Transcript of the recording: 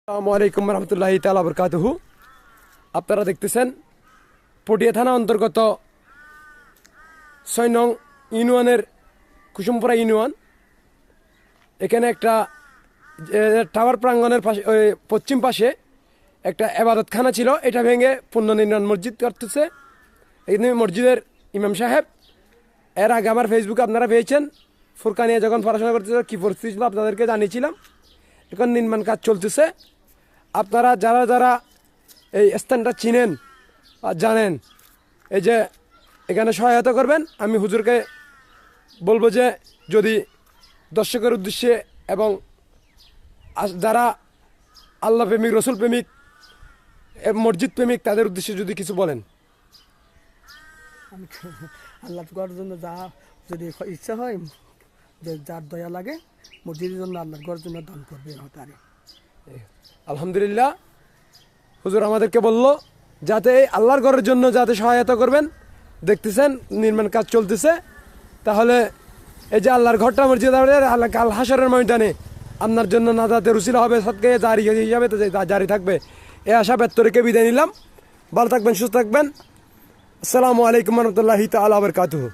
আসসালামু আলাইকুম রহমতুল্লাহি তাআলা বারাকাতুহু। আপনারা দেখতেছেন পটিয়া থানা অন্তর্গত ৬ নং ইউনিয়নের কুসুমপুরা ইউনিয়ন। এখানে একটা টাওয়ার প্রাঙ্গণের পাশে পশ্চিম পাশে একটা এবাদতখানা ছিল, এটা ভেঙে পুনর্নির্মাণ মসজিদ করতেছে। এই মসজিদের ইমাম সাহেব, এর আগে আমার ফেসবুকে আপনারা পেয়েছেন, ফুরকানিয়া যখন পড়াশোনা করতেছিল কী পরিস্থিতি ছিল আপনাদেরকে জানিয়েছিলাম। এখন নির্মাণ কাজ চলতেছে। আপনারা যারা যারা এই স্থানটা চিনেন আর জানেন, এই যে এখানে সহায়তা করবেন। আমি হুজুরকে বলবো যে যদি দর্শকের উদ্দেশ্যে এবং যারা আল্লাহ প্রেমিক, রসুল প্রেমিক, মসজিদ প্রেমিক, তাদের উদ্দেশ্যে যদি কিছু বলেন। আমি আল্লাহ করার জন্য যা যদি ইচ্ছা হয়, যে যার দয়া লাগে মসজিদের জন্য আল্লাহর করার জন্য দান করবে তারে। আলহামদুলিল্লাহ, হুজুর আমাদেরকে বলল যাতে আল্লাহর ঘরের জন্য যাতে সহায়তা করবেন। দেখতেছেন নির্মাণ কাজ চলতেছে। তাহলে এই যে আল্লাহর ঘরটা মসজিদ আল্লাহ কাল হাসরের ময়দানে আপনার জন্য নাজাতের উসিলা হবে, সৎকে জারি হিসাবে জারি থাকবে। এই আশা ব্যক্ত রেখে বিদায় নিলাম। ভালো থাকবেন, সুস্থ থাকবেন। আসসালামু আলাইকুম রহমতুল্লাহি তাআলা বারাকাতুহু।